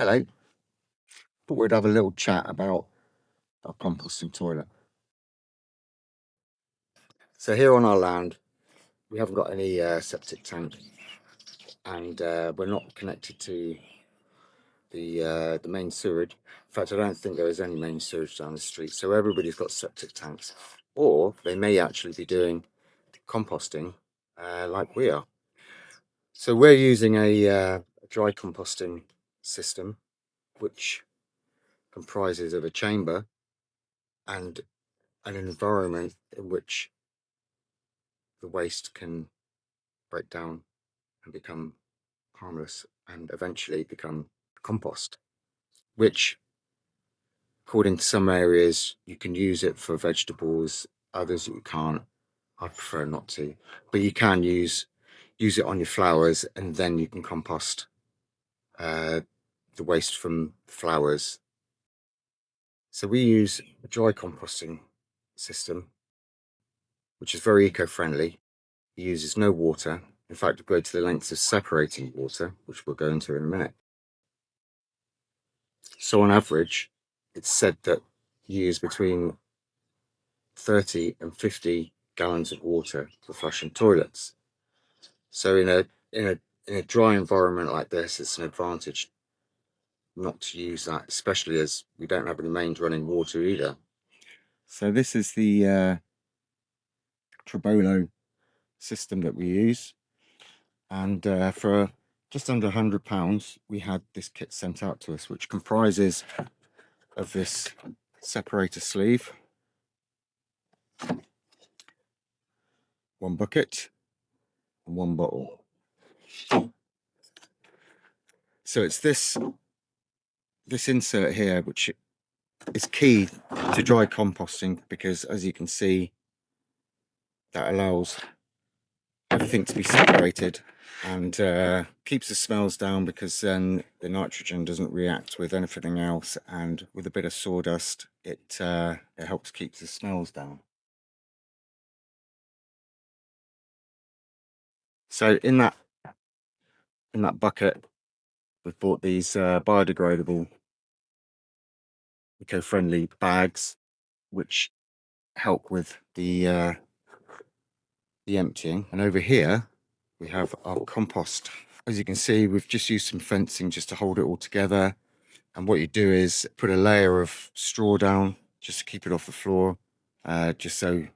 Hello. Thought we'd have a little chat about our composting toilet. So here on our land, we haven't got any septic tank, and we're not connected to the main sewage. In fact, I don't think there is any main sewage down the street. So everybody's got septic tanks, or they may actually be doing composting like we are. So we're using a dry composting system, which comprises of a chamber and an environment in which the waste can break down and become harmless and eventually become compost, which, according to some areas, you can use it for vegetables, others you can't. I prefer not to, but you can use it on your flowers, and then you can compost the waste from the flowers. So we use a dry composting system, which is very eco-friendly. It uses no water. In fact, we go to the lengths of separating water, which we'll go into in a minute. So on average, it's said that you use between 30 and 50 gallons of water for flushing toilets. So in a dry environment like this, it's an advantage not to use that, especially as we don't have any mains running water either. So this is the Trobolo system that we use, and for just under £100 we had this kit sent out to us, which comprises of this separator sleeve, one bucket and one bottle. So it's this insert here which is key to dry composting, because as you can see, that allows everything to be separated and keeps the smells down, because then the nitrogen doesn't react with anything else, and with a bit of sawdust it helps keep the smells down. So in that bucket we've bought these biodegradable eco-friendly bags which help with the emptying. And over here we have our compost. As you can see, we've just used some fencing just to hold it all together, and what you do is put a layer of straw down just to keep it off the floor, just so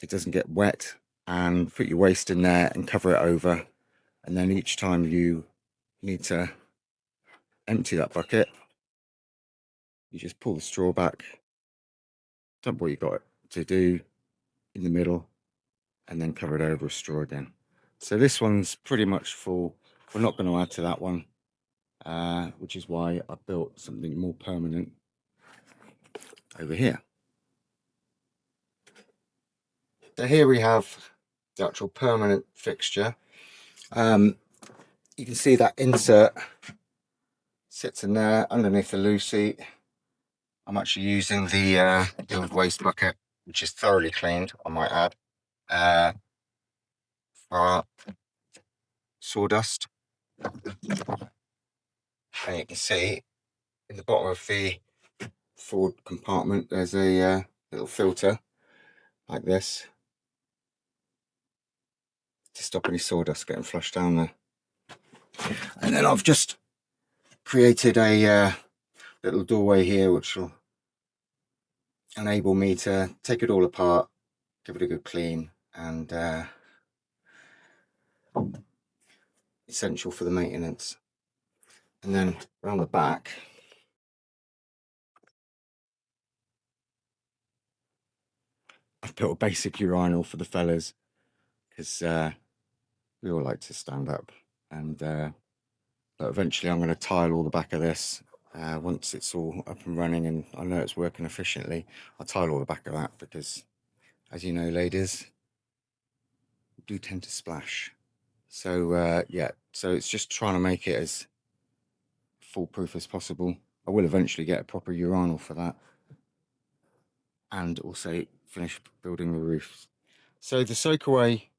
it doesn't get wet, and put your waste in there and cover it over. And then each time you need to empty that bucket, you just pull the straw back, dump what you got to do in the middle, and then cover it over with straw again. So this one's pretty much full. We're not going to add to that one, which is why I built something more permanent over here. So here we have the actual permanent fixture. You can see that insert sits in there underneath the loo seat. I'm actually using the old waste bucket, which is thoroughly cleaned, I might add, for sawdust. And you can see in the bottom of the forward compartment there's a little filter like this to stop any sawdust getting flushed down there. And then I've just created a little doorway here which will enable me to take it all apart, give it a good clean, and essential for the maintenance. And then around the back I've built a basic urinal for the fellas, because we all like to stand up, and but eventually I'm going to tile all the back of this. Once it's all up and running and I know it's working efficiently, I'll tile all the back of that, because as you know, ladies do tend to splash. So yeah, so it's just trying to make it as foolproof as possible. I will eventually get a proper urinal for that, and also finish building the roof. So the soakaway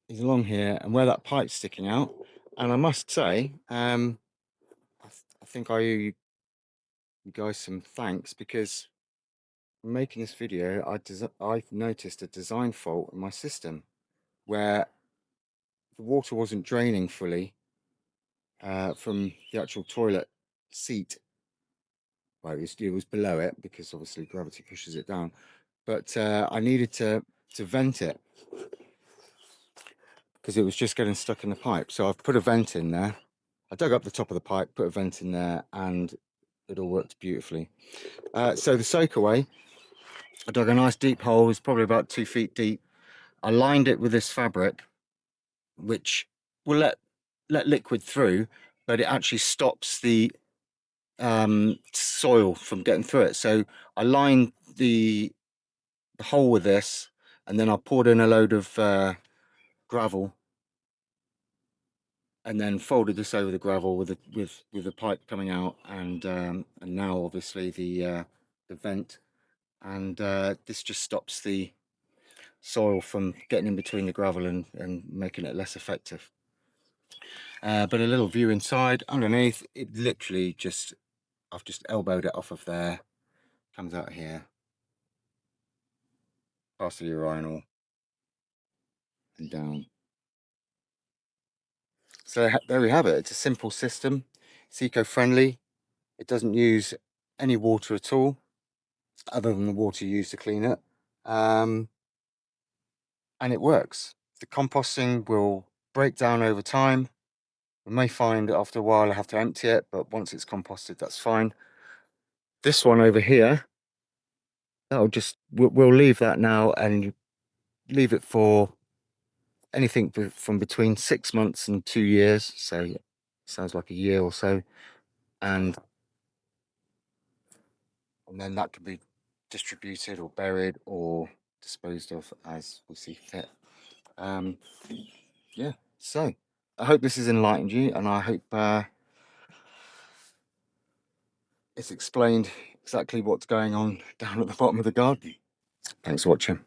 is along here, and where that pipe's sticking out, And I must say, I think I owe you guys some thanks, because making this video, I've noticed a design fault in my system where the water wasn't draining fully from the actual toilet seat. Well, it was below it because obviously gravity pushes it down. But I needed to vent it because it was just getting stuck in the pipe. So I've put a vent in there. I dug up the top of the pipe, put a vent in there, and it all worked beautifully. So the soakaway, I dug a nice deep hole. It's probably about 2 feet deep. I lined it with this fabric, which will let liquid through, but it actually stops the soil from getting through it. So I lined the hole with this, and then I poured in a load of gravel, and then folded this over the gravel with the pipe coming out, and now obviously the vent, and this just stops the soil from getting in between the gravel and making it less effective. But a little view inside. Underneath, it literally just, I've just elbowed it off of there, comes out here, past the urinal and down. So there we have it. It's a simple system. It's eco-friendly. It doesn't use any water at all, other than the water used to clean it. And it works. The composting will break down over time. We may find after a while I have to empty it, but once it's composted, that's fine. This one over here, we'll leave that now and leave it for anything from between 6 months and 2 years. So sounds like a year or so, and then that can be distributed or buried or disposed of as we see fit. Yeah, so I hope this has enlightened you, and I hope it's explained exactly what's going on down at the bottom of the garden. Thanks for watching.